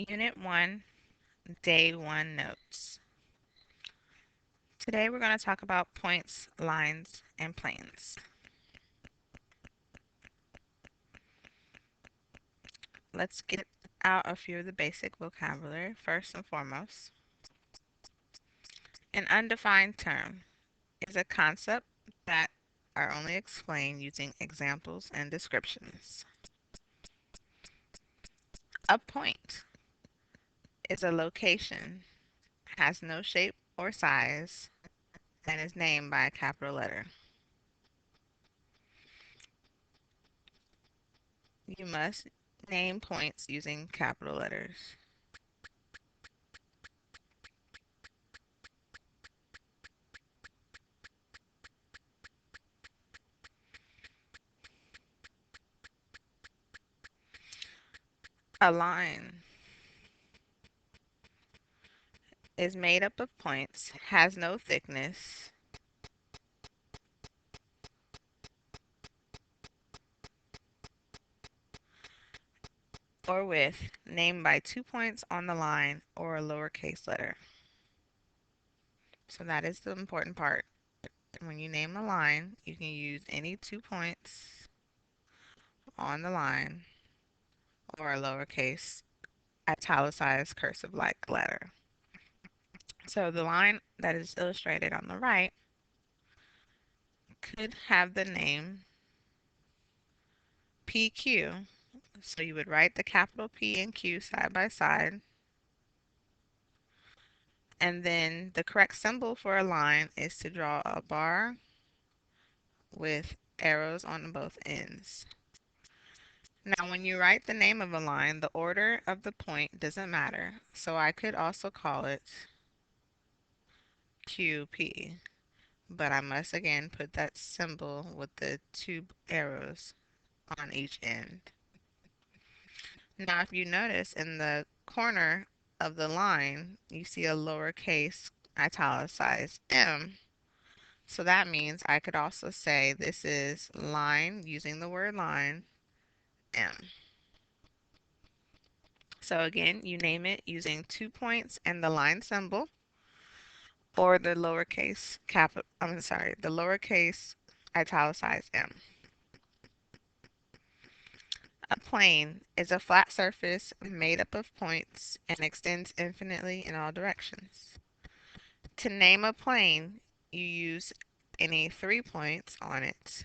Unit 1, Day 1 Notes. Today we're going to talk about points, lines, and planes. Let's get out a few of the basic vocabulary. First and foremost, an undefined term is a concept that are only explained using examples and descriptions. A point is a location, has no shape or size, and is named by a capital letter. You must name points using capital letters. A line is made up of points, has no thickness, or width, named by 2 points on the line or a lowercase letter. So that is the important part. When you name a line, you can use any 2 points on the line or a lowercase italicized cursive-like letter. So the line that is illustrated on the right could have the name PQ. So you would write the capital P and Q side by side. And then the correct symbol for a line is to draw a bar with arrows on both ends. Now, when you write the name of a line, the order of the point doesn't matter. So I could also call it QP, but I must again put that symbol with the 2 arrows on each end. Now, if you notice in the corner of the line, you see a lowercase italicized M. So that means I could also say this is line, using the word line, M. So again, you name it using 2 points and the line symbol, or the lowercase the lowercase italicized M. A plane is a flat surface made up of points and extends infinitely in all directions. To name a plane, you use any 3 points on it,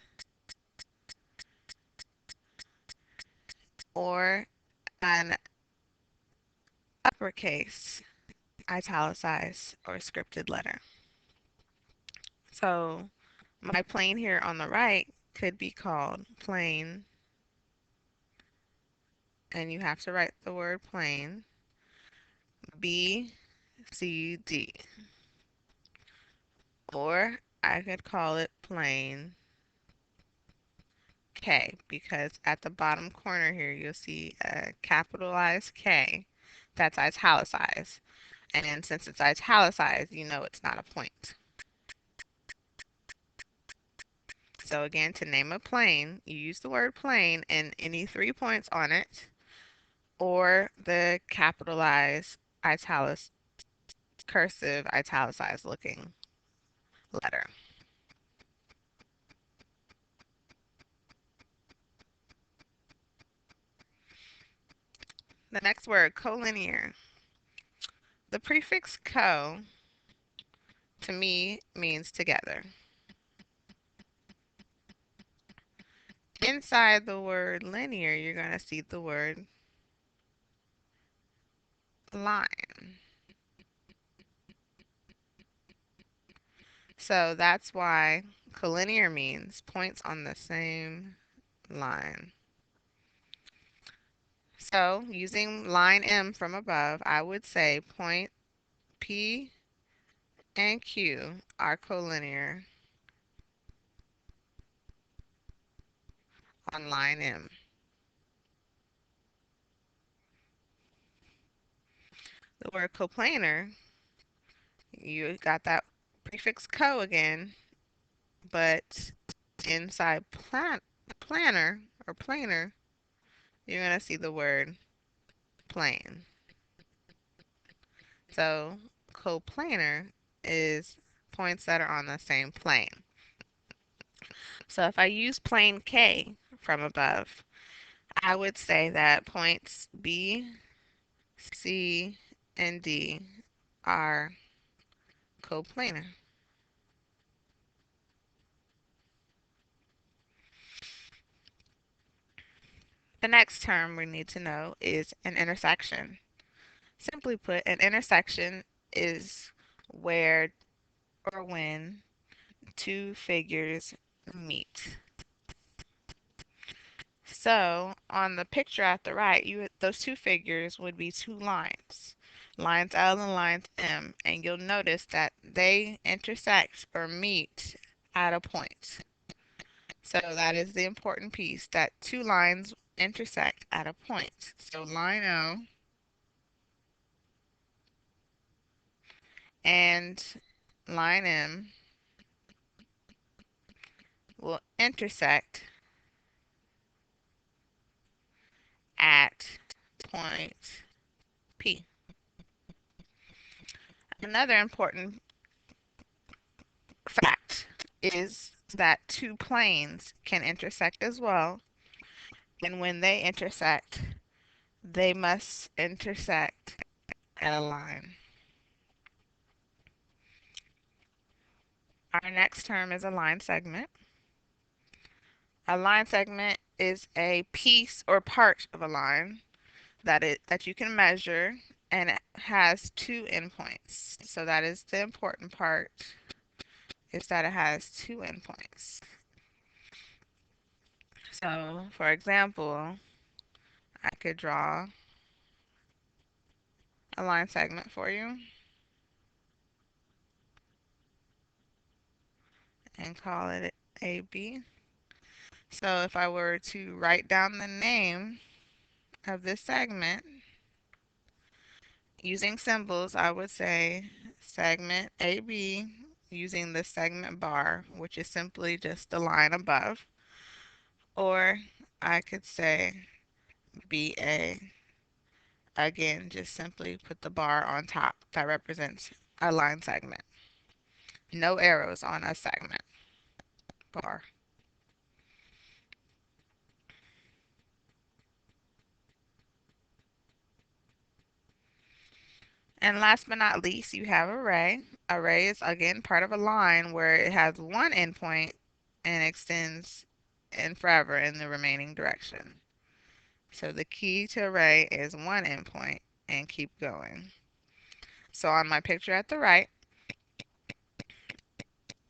or an uppercase italicized or scripted letter. So my plane here on the right could be called plane, and you have to write the word plane, B, C, D. Or I could call it plane K, because at the bottom corner here you'll see a capitalized K that's italicized. And since it's italicized, you know it's not a point. So again, to name a plane, you use the word plane and any 3 points on it, or the capitalized cursive italicized looking letter. The next word, collinear. The prefix co to me means together. Inside the word linear, you're going to see the word line. So that's why collinear means points on the same line. So using line M from above, I would say point P and Q are collinear on line M. The word coplanar, you got that prefix co again, but inside planner or planar, you're going to see the word plane. So coplanar is points that are on the same plane. So if I use plane K from above, I would say that points B, C, and D are coplanar. The next term we need to know is an intersection. Simply put, an intersection is where or when two figures meet. So on the picture at the right, those two figures would be two lines, lines L and lines M, and you'll notice that they intersect or meet at a point. So that is the important piece, that two lines intersect at a point. So line O and line M will intersect at point P. Another important fact is that two planes can intersect as well, and when they intersect, they must intersect at a line. Our next term is a line segment. A line segment is a piece or part of a line that you can measure, and it has two endpoints. So that is the important part, is that it has two endpoints. So for example, I could draw a line segment for you and call it AB. So if I were to write down the name of this segment using symbols, I would say segment AB using the segment bar, which is simply just the line above. Or I could say BA. Again, just simply put the bar on top that represents a line segment. No arrows on a segment bar. And last but not least, you have array. Array is again part of a line where it has one endpoint and extends in forever in the remaining direction. So the key to array is one endpoint and keep going. So on my picture at the right,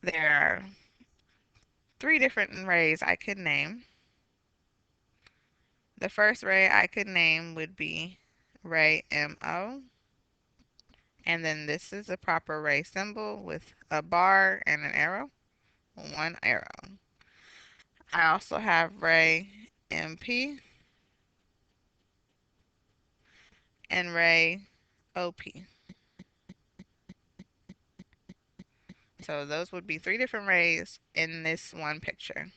there are three different arrays I could name. The first array I could name would be array MO. And then this is a proper array symbol with a bar and an arrow, one arrow. I also have Ray MP and Ray OP. So those would be three different rays in this one picture.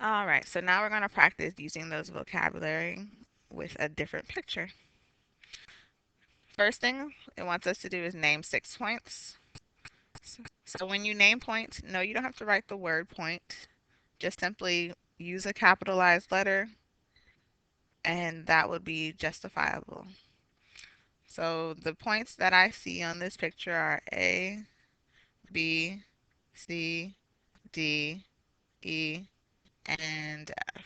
All right, so now we're going to practice using those vocabulary with a different picture. First thing it wants us to do is name 6 points. So when you name points, no, you don't have to write the word point. Just simply use a capitalized letter, and that would be justifiable. So the points that I see on this picture are A, B, C, D, E, and F.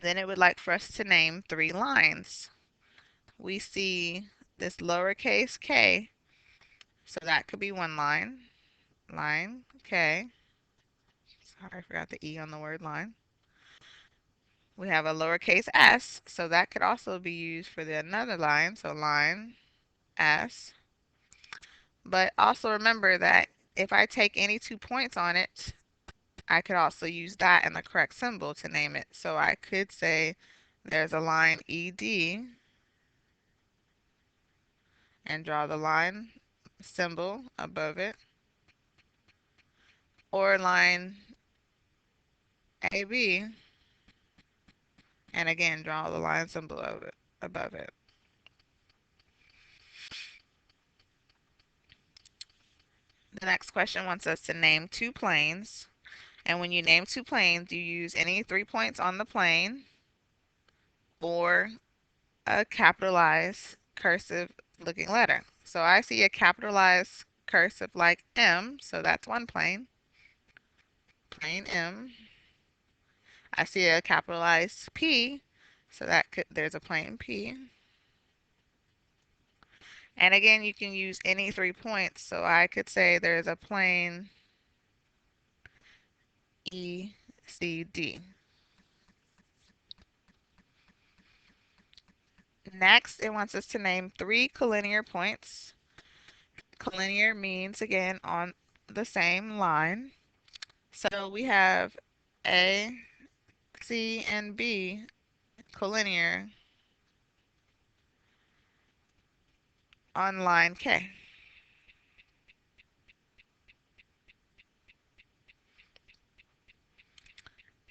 Then it would like for us to name 3 lines. We see this lowercase k, so that could be one line. Line K. Sorry, I forgot the E on the word line. We have a lowercase s, so that could also be used for the another line, so line S. But also remember that if I take any 2 points on it, I could also use that and the correct symbol to name it. So I could say there's a line ED and draw the line symbol above it. or line AB, and again, draw the line symbol of it, above it. The next question wants us to name two planes. And when you name two planes, you use any 3 points on the plane or a capitalized cursive looking letter. So I see a capitalized cursive like M, so that's one plane, plane M. I see a capitalized P, so there's a plane P. And again, you can use any 3 points, so I could say there's a plane E, C, D. Next, it wants us to name 3 collinear points. Collinear means, again, on the same line. So we have A, C, and B collinear on line K.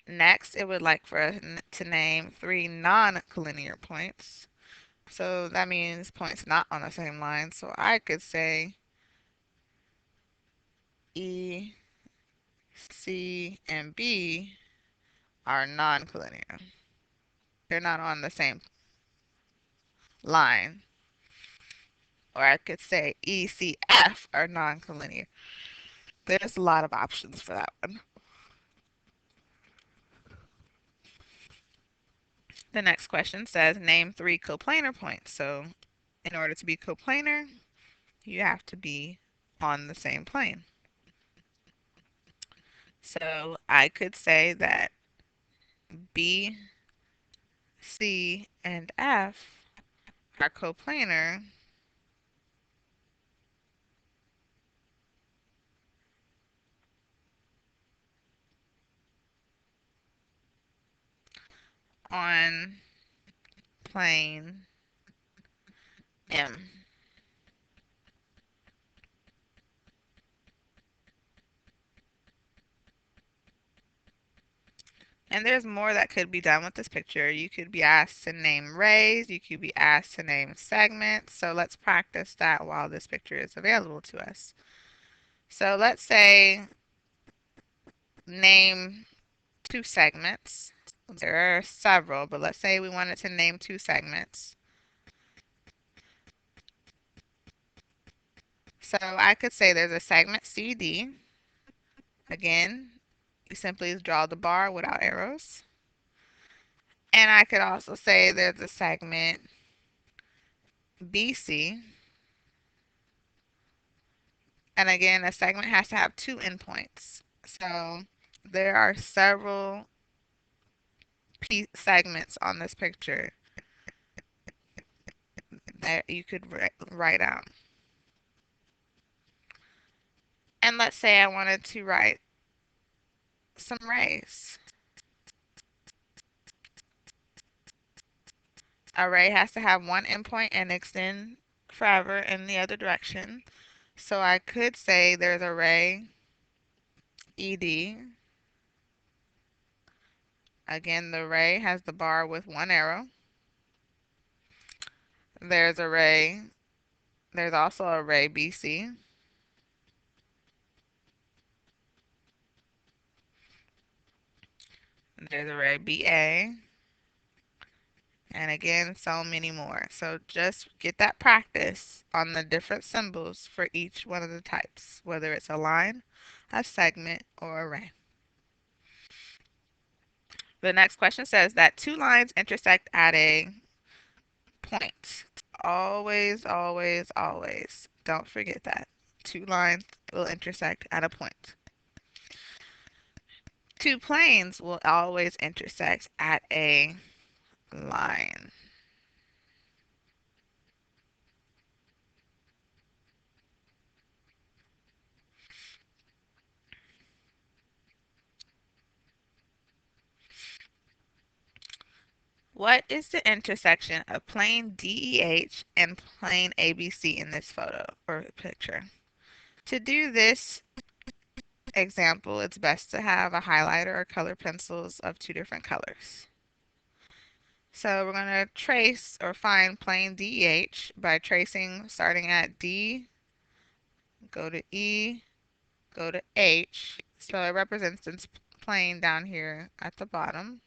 Next, it would like for us to name 3 non-collinear points. So that means points not on the same line. So I could say E, C, and B are non-collinear. They're not on the same line. Or I could say E, C, F are non-collinear. There's a lot of options for that one. The next question says name 3 coplanar points. So in order to be coplanar, you have to be on the same plane. So I could say that B, C, and F are coplanar on plane M. And there's more that could be done with this picture. You could be asked to name rays. You could be asked to name segments. So let's practice that while this picture is available to us. So let's say name 2 segments. There are several, but let's say we wanted to name 2 segments. So I could say there's a segment CD. Again, you simply draw the bar without arrows. And I could also say there's a segment BC. And again, a segment has to have 2 endpoints. So there are several segments on this picture that you could write out. And let's say I wanted to write some rays. A ray has to have 1 endpoint and extend forever in the other direction. So I could say there's a ray ED. Again, the ray has the bar with 1 arrow. There's a ray, there's also a ray BC. There's a ray BA. And again, so many more. So just get that practice on the different symbols for each one of the types, whether it's a line, a segment, or a ray. The next question says that 2 lines intersect at a point. Always, always, always. Don't forget that. 2 lines will intersect at a point. 2 planes will always intersect at a line. What is the intersection of plane DEH and plane ABC in this photo or picture? To do this, example, it's best to have a highlighter or color pencils of two different colors. So we're going to trace or find plane DEH by tracing starting at D, go to E, go to H. So it represents this plane down here at the bottom.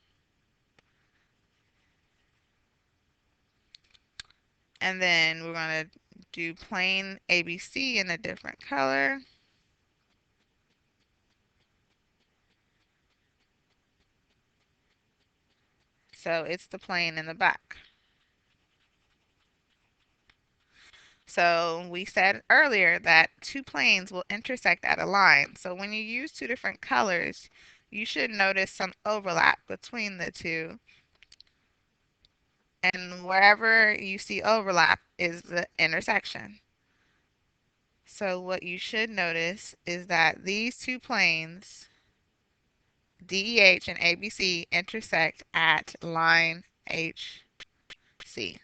And then we're going to do plane ABC in a different color. So it's the plane in the back. So we said earlier that two planes will intersect at a line. So when you use two different colors, you should notice some overlap between the two. And wherever you see overlap is the intersection. So what you should notice is that these two planes, DEH and ABC, intersect at line HC.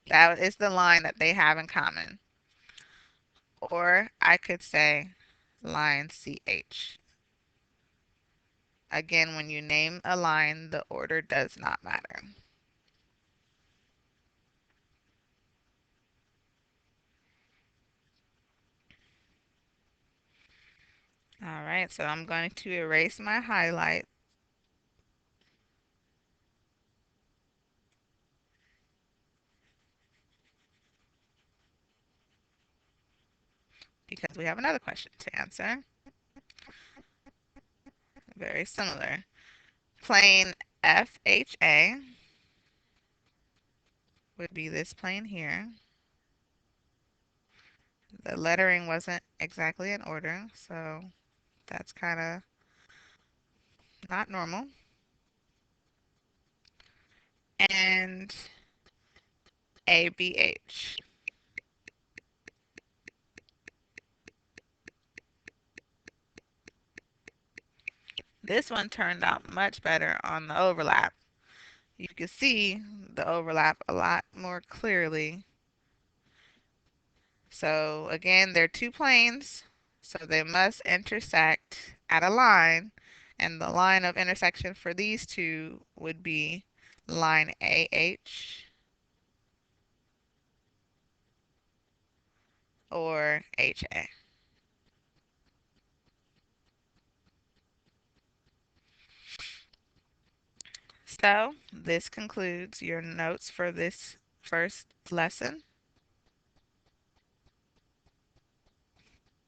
That is the line that they have in common. Or I could say line CH. Again, when you name a line, the order does not matter. All right, so I'm going to erase my highlight because we have another question to answer. Very similar. Plane FHA would be this plane here. The lettering wasn't exactly in order, so that's kind of not normal. And ABH. This one turned out much better on the overlap. You can see the overlap a lot more clearly. So again, they're two planes, so they must intersect at a line, and the line of intersection for these two would be line AH or HA. So this concludes your notes for this first lesson.